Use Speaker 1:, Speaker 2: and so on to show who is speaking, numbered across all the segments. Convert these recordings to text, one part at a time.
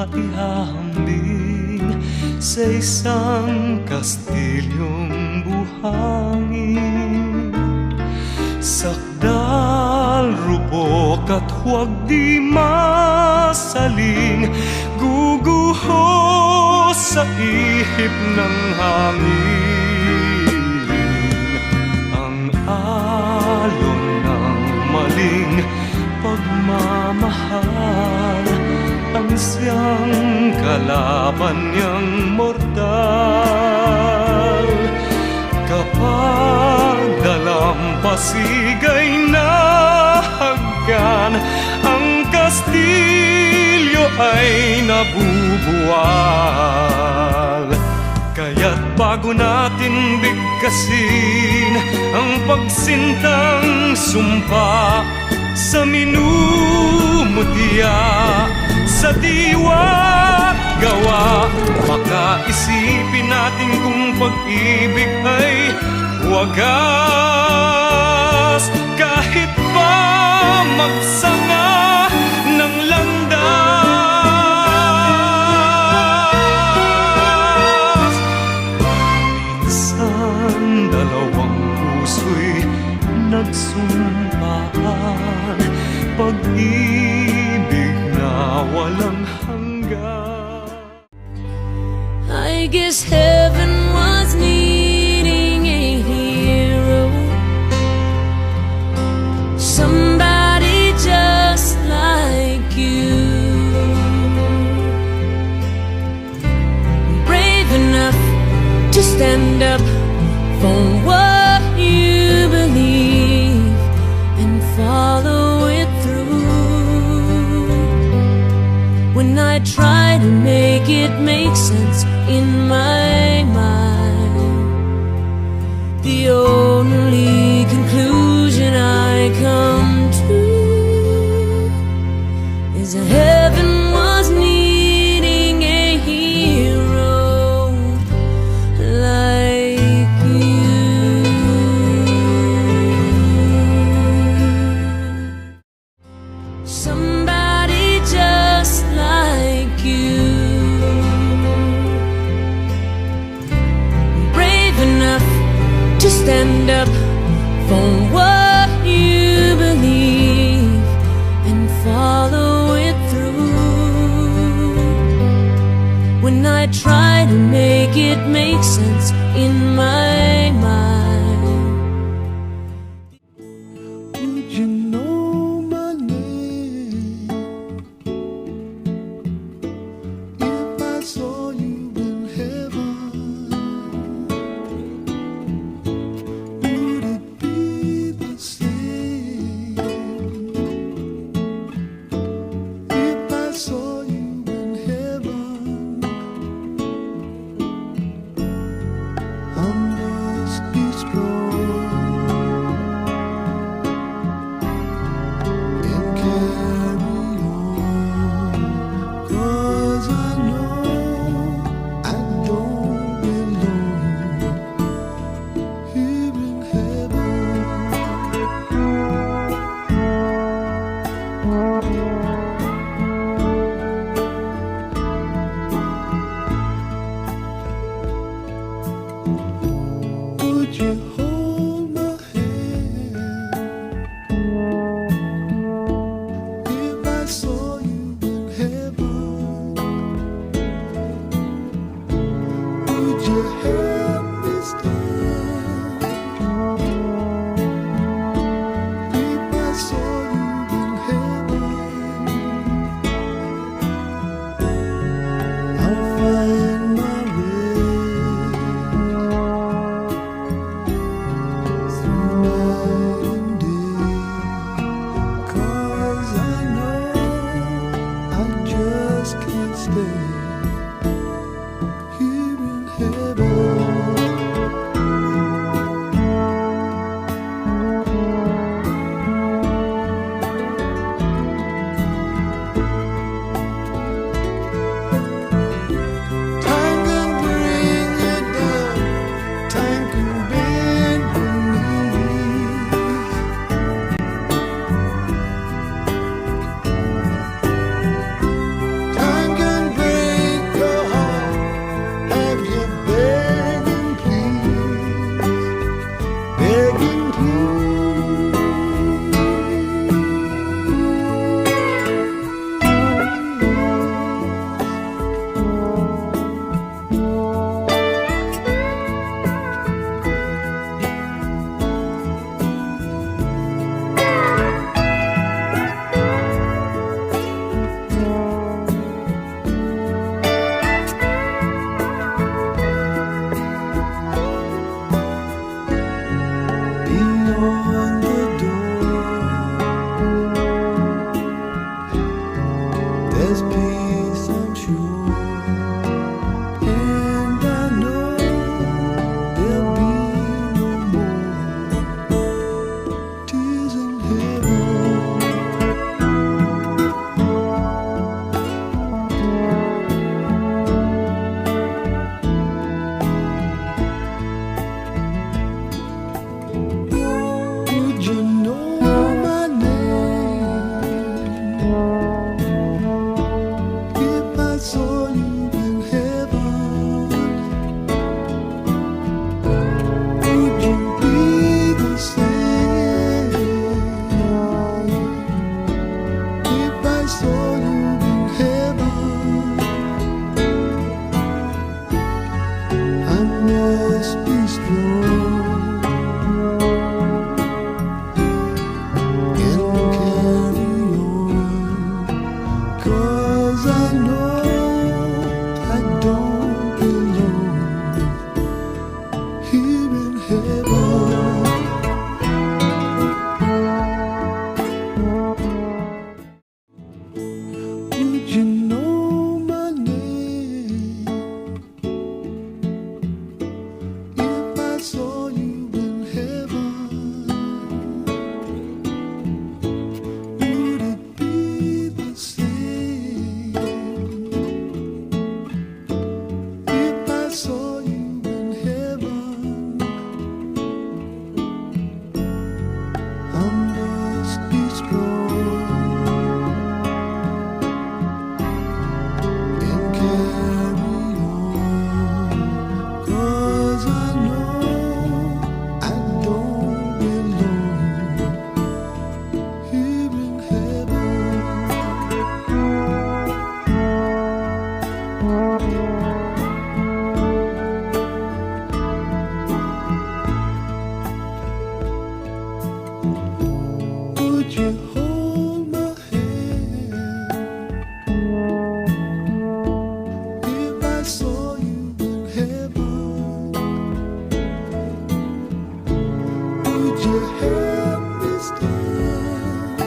Speaker 1: maihahambing sa isang kastilyong buhangin. Sakdal, rupok at huwag di masaling, guguho sa ihip ng hangin. Ang alon ng maling pagmamahal, ang siyang kalaban niyang mortal. Kapag dalampasigay na haggan, ang kastilyo ay nabubuwal. Kaya't bago natin bigkasin ang pagsintang sumpa sa minumutya, sa diwa't gawa, makaisipin natin kung pag-ibig ay wagas. Kahit pa magsanga ng landas, minsan dalawang puso'y nagsumpaan, pag-ibig na walang hanggan.
Speaker 2: I guess heaven was needing a hero, somebody just like you, brave enough to stand up for what you believe and follow it through. When I try to make it make sense in my mind, the only conclusion I come to is that heaven was needing a hero like you. Somebody just like you, brave enough to stand up for what you believe and follow it through. When I try to make it make sense in my mind,
Speaker 3: would you know my name if I saw you in heaven? Would it be the same if I saw you in heaven? I must be strong and carry on, 'cause I know I don't belong here in heaven. Would you hold my hand if I saw you in heaven? Would you help me stand if I saw you in heaven? I'll find my way through night and day, 'cause I know I just can't stay here in heaven. must be strong and carry on, 'cause I know I don't belong here in heaven. Would you know my name if I saw you in heaven? Would it be the same if I saw you in heaven? I must be strong and carry on, 'cause I know I don't belong here in heaven. Would you hold my hand if I saw you in heaven? Would you help me stand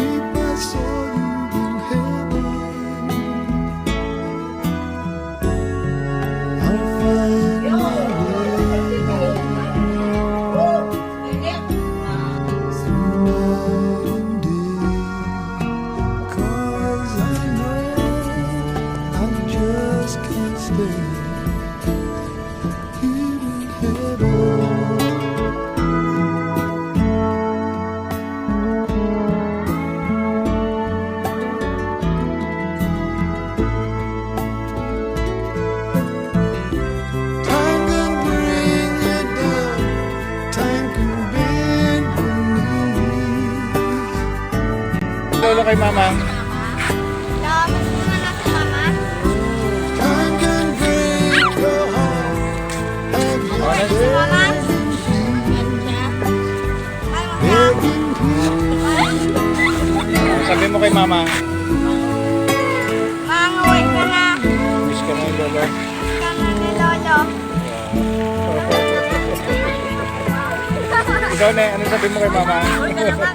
Speaker 3: if I saw you in heaven? I'll find my way through night and day, 'cause I know I just can't stay here in heaven. Time can bring you down, time can bend your knees.
Speaker 4: Lolo kay mama.
Speaker 3: Time can break your heart, and you begging please.
Speaker 4: Sabi mo kay mama.
Speaker 5: Manguwi ka na.
Speaker 4: Miss ka na yung lolo.
Speaker 5: Ka na ni Lolo.
Speaker 4: Ikaw na, ano sabi mo kay mama?
Speaker 5: Uwi ka na ba?